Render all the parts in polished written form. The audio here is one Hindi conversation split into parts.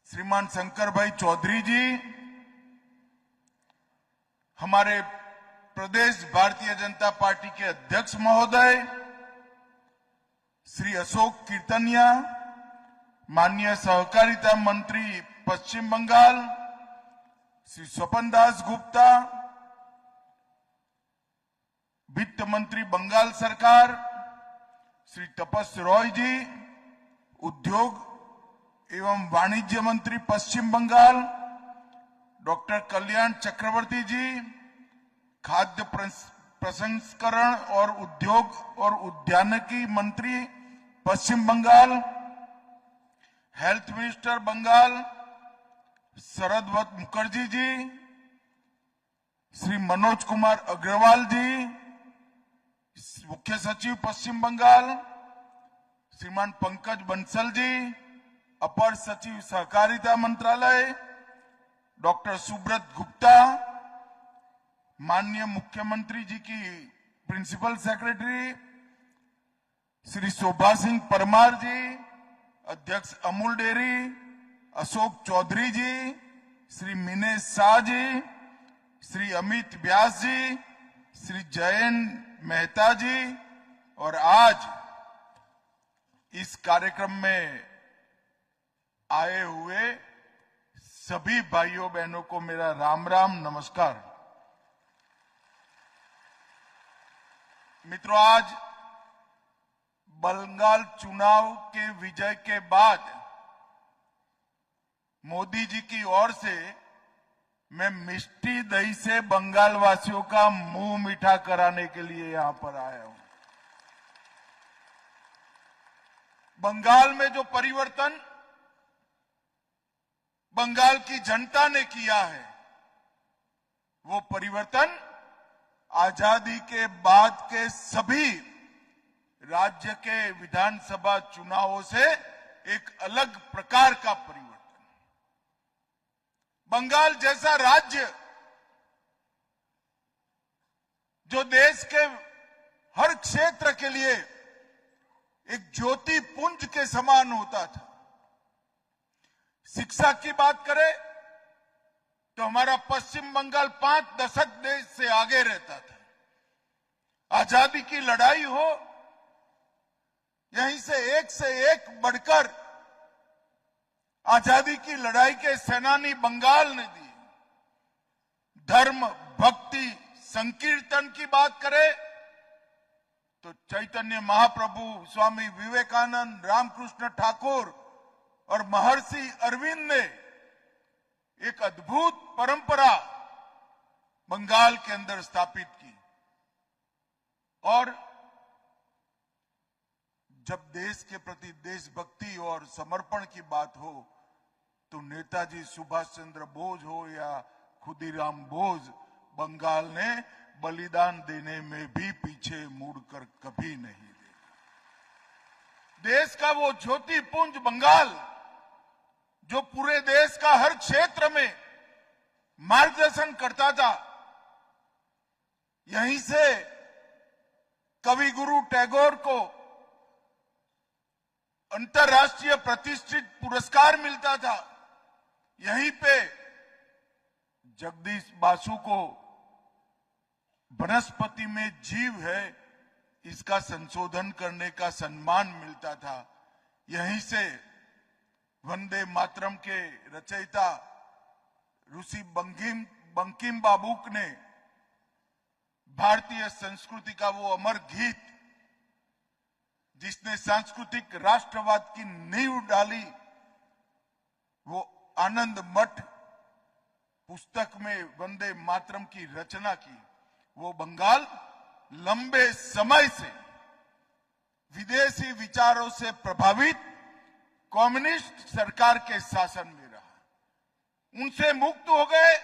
श्रीमान शंकर भाई चौधरी जी, हमारे प्रदेश भारतीय जनता पार्टी के अध्यक्ष महोदय श्री अशोक कीर्तनिया, माननीय सहकारिता मंत्री पश्चिम बंगाल श्री स्वपन दास गुप्ता, वित्त मंत्री बंगाल सरकार श्री तपस रॉय जी, उद्योग एवं वाणिज्य मंत्री पश्चिम बंगाल डॉक्टर कल्याण चक्रवर्ती जी, खाद्य प्रसंस्करण और उद्योग और उद्यानिकी मंत्री पश्चिम बंगाल, हेल्थ मिनिस्टर बंगाल शरद मुखर्जी जी, श्री मनोज कुमार अग्रवाल जी, मुख्य सचिव पश्चिम बंगाल श्रीमान पंकज बंसल जी, अपर सचिव सहकारिता मंत्रालय डॉक्टर सुब्रत गुप्ता, माननीय मुख्यमंत्री जी की प्रिंसिपल सेक्रेटरी श्री शोभा सिंह परमार जी, अध्यक्ष अमूल डेयरी अशोक चौधरी जी, श्री मिनेश शाह जी, श्री अमित व्यास जी, श्री जयंत मेहता जी और आज इस कार्यक्रम में आए हुए सभी भाइयों बहनों को मेरा राम राम नमस्कार। मित्रों, आज बंगाल चुनाव के विजय के बाद मोदी जी की ओर से मैं मिष्टी दही से बंगाल वासियों का मुंह मीठा कराने के लिए यहां पर आया हूं। बंगाल में जो परिवर्तन बंगाल की जनता ने किया है, वो परिवर्तन आजादी के बाद के सभी राज्य के विधानसभा चुनावों से एक अलग प्रकार का परिवर्तन। बंगाल जैसा राज्य जो देश के हर क्षेत्र के लिए एक ज्योति पुंज के समान होता था। शिक्षा की बात करें तो हमारा पश्चिम बंगाल 5 दशक देश से आगे रहता था। आजादी की लड़ाई हो, यहीं से एक बढ़कर आजादी की लड़ाई के सेनानी बंगाल ने दिए। धर्म, भक्ति, संकीर्तन की बात करें तो चैतन्य महाप्रभु, स्वामी विवेकानंद, रामकृष्ण ठाकुर और महर्षि अरविंद ने एक अद्भुत परंपरा बंगाल के अंदर स्थापित की। और जब देश के प्रति देशभक्ति और समर्पण की बात हो तो नेताजी सुभाष चंद्र बोस हो या खुदीराम बोस, बंगाल ने बलिदान देने में भी पीछे मुड़कर कभी नहीं देखा। देश का वो ज्योति पुंज बंगाल जो पूरे देश का हर क्षेत्र में मार्गदर्शन करता था, यहीं से कवि गुरु टैगोर को अंतर्राष्ट्रीय प्रतिष्ठित पुरस्कार मिलता था। यहीं पे जगदीश बासु को वनस्पति में जीव है इसका संशोधन करने का सम्मान मिलता था। यहीं से वंदे मातरम के रचयिता ऋषि बंकिम बाबूक ने भारतीय संस्कृति का वो अमर गीत जिसने सांस्कृतिक राष्ट्रवाद की नींव डाली, वो आनंद मठ पुस्तक में वंदे मातरम की रचना की। वो बंगाल लंबे समय से विदेशी विचारों से प्रभावित कम्युनिस्ट सरकार के शासन में रहा। उनसे मुक्त हो गए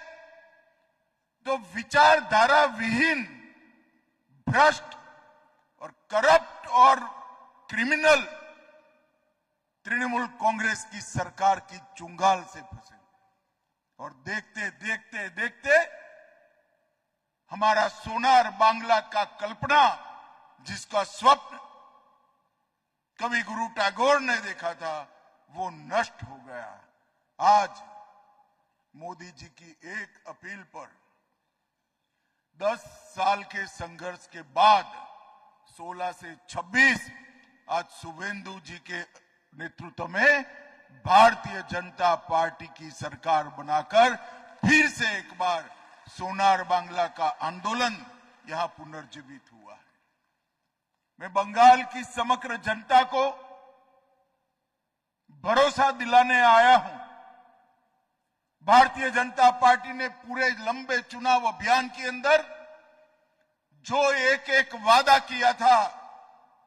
तो विचारधारा विहीन, भ्रष्ट और करप्ट और क्रिमिनल तृणमूल कांग्रेस की सरकार की चुंगाल से फंसे और देखते देखते देखते हमारा सोनार बांग्ला का कल्पना, जिसका स्वप्न कवि गुरु टैगोर ने देखा था, वो नष्ट हो गया। आज मोदी जी की एक अपील पर 10 साल के संघर्ष के बाद 16 से 26 आज शुभेंदु जी के नेतृत्व में भारतीय जनता पार्टी की सरकार बनाकर फिर से एक बार सोनार बांग्ला का आंदोलन यहां पुनर्जीवित हुआ है। मैं बंगाल की समग्र जनता को भरोसा दिलाने आया हूं। भारतीय जनता पार्टी ने पूरे लंबे चुनाव अभियान के अंदर जो एक एक वादा किया था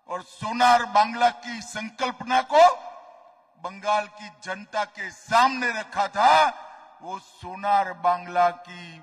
और सोनार बांग्ला की संकल्पना को बंगाल की जनता के सामने रखा था, वो सोनार बांग्ला की